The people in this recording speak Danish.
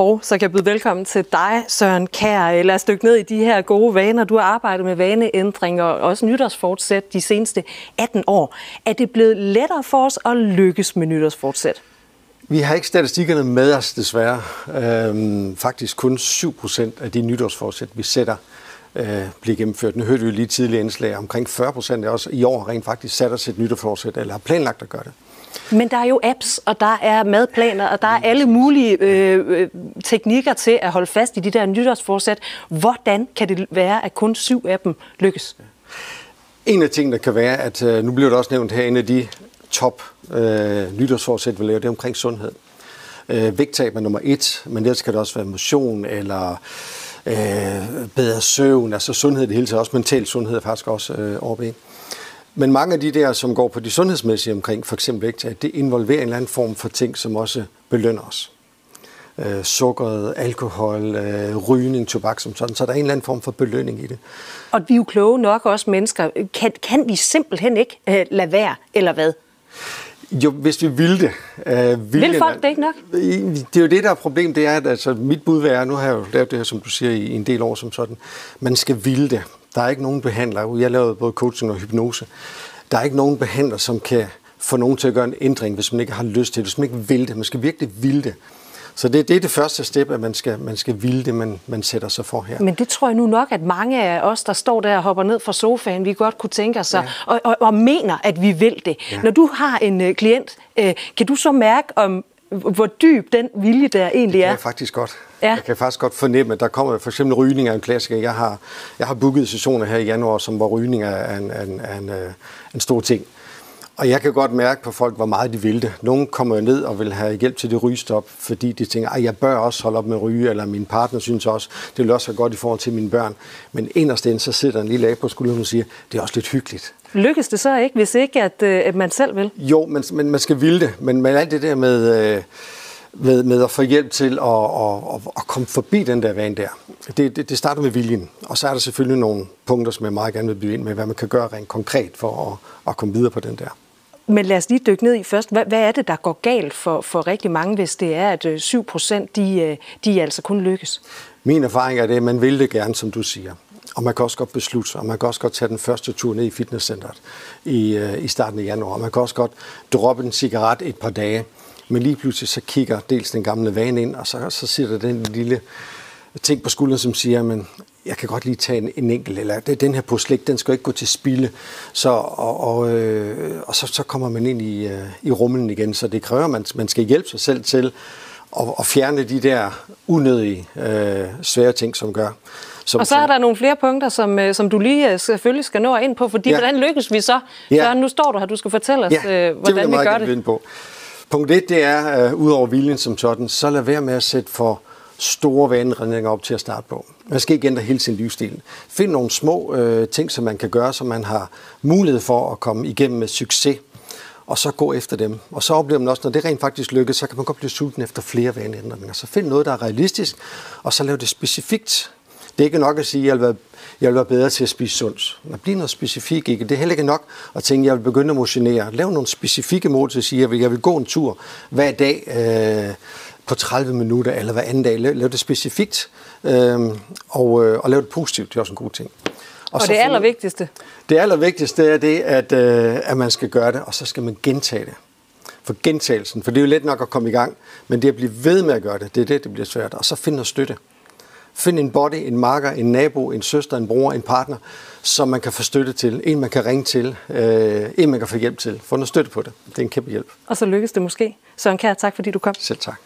Og så kan jeg byde velkommen til dig, Søren Kjær. Lad os dykke ned i de her gode vaner. Du har arbejdet med vaneændringer og også nytårsfortsæt de seneste 18 år. Er det blevet lettere for os at lykkes med nytårsfortsæt? Vi har ikke statistikkerne med os, desværre. Faktisk kun 7% af de nytårsforsæt, vi sætter, bliver gennemført. Nu hørte vi jo lige tidligere indslag. Omkring 40% af os i år rent faktisk sat os et nytårsforsæt, eller har planlagt at gøre det. Men der er jo apps, og der er madplaner, og der er alle mulige teknikker til at holde fast i de der nytårsforsæt. Hvordan kan det være, at kun 7 af dem lykkes? En af tingene kan være, at nu bliver det også nævnt her, en af de top nytårsforsæt, vi laver, det er omkring sundhed. Vægttab er nummer 1, men ellers kan det også være motion eller bedre søvn, altså sundhed det hele taget, også mental sundhed er faktisk også overblik. Men mange af de der, som går på de sundhedsmæssige omkring, for eksempel vægttab, det involverer en eller anden form for ting, som også belønner os. Sukkeret, alkohol, rygning, tobak som sådan, så der er en eller anden form for belønning i det. Og vi er jo kloge nok også mennesker. Kan vi simpelthen ikke lade være, eller hvad? Jo, hvis vi ville det. Vil folk det ikke nok? Det er jo det, der er problemet, det er, at altså, mit bud er, nu har jeg jo lavet det her, som du siger, i en del år som sådan, man skal ville det. Der er ikke nogen behandler, jeg lavede både coaching og hypnose, der er ikke nogen behandler, som kan få nogen til at gøre en ændring, hvis man ikke har lyst til det, hvis man ikke vil det. Man skal virkelig ville det. Så det er det første step, at man skal ville det, man sætter sig for her. Men det tror jeg nu nok, at mange af os, der står der og hopper ned fra sofaen, vi godt kunne tænke os og mener, at vi vil det. Ja. Når du har en klient, kan du så mærke, hvor dyb den vilje der egentlig er? Det kan jeg faktisk godt. Ja. Jeg kan faktisk godt fornemme, at der kommer for eksempel rygning af en klassiker. Jeg har booket sessioner her i januar, som hvor rygning er en stor ting. Og jeg kan godt mærke på folk, hvor meget de vil det. Nogle kommer ned og vil have hjælp til det rygestop, fordi de tænker, at jeg bør også holde op med at ryge, eller min partner synes også, det vil også være godt i forhold til mine børn. Men inderst inde, så sidder en lille af på skulderen og siger, det er også lidt hyggeligt. Lykkes det så ikke, hvis ikke at man selv vil? Jo, men man skal ville det. Men alt det der med at få hjælp til at komme forbi den der vane der, det starter med viljen. Og så er der selvfølgelig nogle punkter, som jeg meget gerne vil byde ind med, hvad man kan gøre rent konkret for at komme videre på den der. Men lad os lige dykke ned i først. Hvad er det, der går galt for rigtig mange, hvis det er, at 7% de altså kun lykkes? Min erfaring er det, at man vil det gerne, som du siger. Og man kan også godt beslutte sig, og man kan også godt tage den første tur ned i fitnesscenteret i starten af januar. Man kan også godt droppe en cigaret et par dage, men lige pludselig så kigger dels den gamle vane ind, og så siger der den lille ting på skulderen, som siger, men jeg kan godt lige tage en enkelt, eller den her slik, den skal ikke gå til spilde. Så kommer man ind i rumlen igen, så det kræver, at man skal hjælpe sig selv til at fjerne de der unødige, svære ting, som gør. Og så er der nogle flere punkter, som du lige selvfølgelig skal nå ind på, fordi hvordan lykkes vi så? Ja. Nu står du her, du skal fortælle os, hvordan vi gør det. På. Punkt 1, det er, ud over viljen som sådan, så lad være med at sætte for store vaneredninger op til at starte på. Man skal ikke ændre hele sin livsstil. Find nogle små ting, som man kan gøre, så man har mulighed for at komme igennem med succes, og så gå efter dem. Og så oplever man også, når det rent faktisk lykkes, så kan man godt blive sulten efter flere vaneændringer. Så find noget, der er realistisk, og så lav det specifikt. Det er ikke nok at sige, at jeg vil være bedre til at spise sundt. Der bliver noget specifikt ikke. Det er heller ikke nok at tænke, at jeg vil begynde at motionere. Lav nogle specifikke mål til at sige, at jeg vil gå en tur hver dag på 30 minutter, eller hver anden dag. Lav det specifikt, og lav det positivt. Det er også en god ting. Og det allervigtigste? Det allervigtigste er det, at man skal gøre det, og så skal man gentage det. For gentagelsen, for det er jo let nok at komme i gang, men det at blive ved med at gøre det, det bliver svært. Og så find noget støtte. Find en buddy, en makker, en nabo, en søster, en bror, en partner, som man kan få støtte til. En, man kan ringe til. En, man kan få hjælp til. Få noget støtte på det. Det er en kæmpe hjælp. Og så lykkes det måske. Søren Kjær, tak fordi du kom. Selv tak.